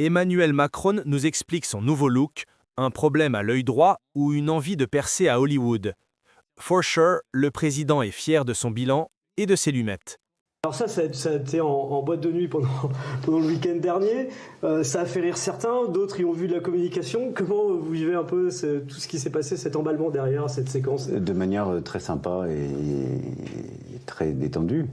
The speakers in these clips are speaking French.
Emmanuel Macron nous explique son nouveau look, un problème à l'œil droit ou une envie de percer à Hollywood. For sure, le président est fier de son bilan et de ses lunettes. Alors ça a été en boîte de nuit pendant le week-end dernier. Ça a fait rire certains, d'autres y ont vu de la communication. Comment vous vivez un peu tout ce qui s'est passé, cet emballement derrière cette séquence? De manière très sympa et très détendue.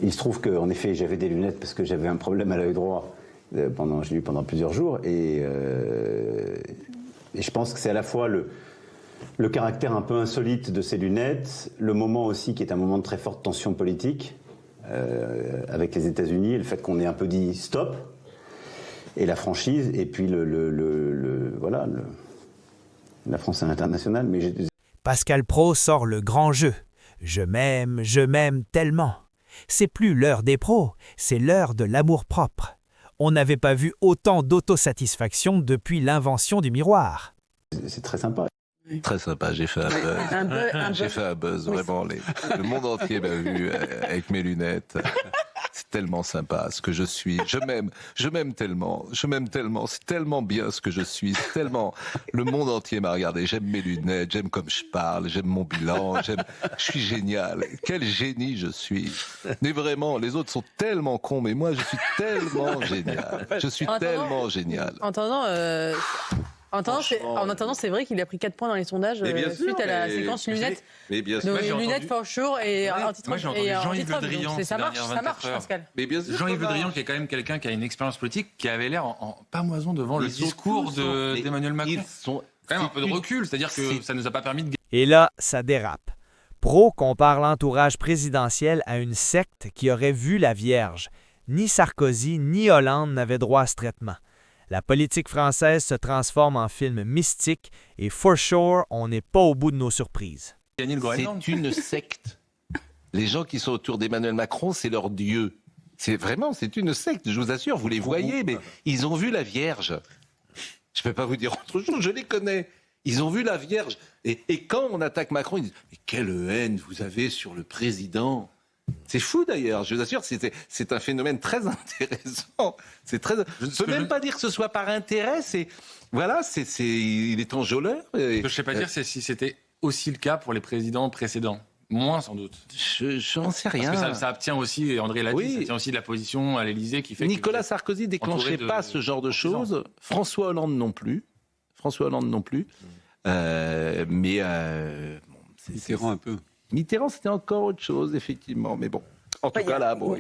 Il se trouve qu'en effet, j'avais des lunettes parce que j'avais un problème à l'œil droit j'ai eu pendant plusieurs jours. Et je pense que c'est à la fois le caractère un peu insolite de ces lunettes, le moment aussi qui est un moment de très forte tension politique avec les États-Unis, le fait qu'on ait un peu dit stop, et la franchise, et puis la France à l'international. Pascal Praud sort le grand jeu. Je m'aime tellement. C'est plus l'heure des pros, c'est l'heure de l'amour-propre. On n'avait pas vu autant d'autosatisfaction depuis l'invention du miroir. C'est très sympa. Très sympa, j'ai fait un buzz. J'ai fait un buzz, vraiment. Le monde entier m'a vu avec mes lunettes. C'est tellement sympa ce que je suis. Je m'aime tellement, c'est tellement bien ce que je suis. C'est tellement. Le monde entier m'a regardé. J'aime mes lunettes, j'aime comme je parle, j'aime mon bilan, je suis génial. Quel génie je suis. Mais vraiment, les autres sont tellement cons, mais moi je suis tellement génial. Je suis tellement génial. En attendant, c'est vrai qu'il a pris 4 points dans les sondages suite à la séquence lunettes. Mais bien sûr. Lunettes for sure et anti-Trump. Moi, j'ai entendu Jean-Yves Le Drian. Ça marche, Pascal. Mais bien sûr. Jean-Yves Le Drian, qui est quand même quelqu'un qui a une expérience politique, qui avait l'air en pamoison devant le discours d'Emmanuel Macron. Ils sont quand même un peu de recul, c'est-à-dire que ça ne nous a pas permis de... Et là, ça dérape. Praud compare l'entourage présidentiel à une secte qui aurait vu la Vierge. Ni Sarkozy ni Hollande n'avaient droit à ce traitement. La politique française se transforme en film mystique et for sure, on n'est pas au bout de nos surprises. C'est une secte. Les gens qui sont autour d'Emmanuel Macron, c'est leur dieu. C'est une secte, je vous assure, vous les voyez, mais ils ont vu la Vierge. Je ne peux pas vous dire autre chose, je les connais. Ils ont vu la Vierge. Et quand on attaque Macron, ils disent « Mais quelle haine vous avez sur le président !» C'est fou d'ailleurs, je vous assure, c'est un phénomène très intéressant. Je ne peux même pas dire que ce soit par intérêt, il est enjôleur. Ce que je ne sais pas dire, c'est si c'était aussi le cas pour les présidents précédents. Moins sans doute. J'en sais rien. Parce que ça obtient aussi, et André l'a dit, ça obtient aussi de la position à l'Élysée qui fait Nicolas Sarkozy déclenchait pas ce genre de choses. François Hollande non plus. Mitterrand un peu. Mitterrand, c'était encore autre chose, effectivement. Mais bon, en tout cas, là, bon.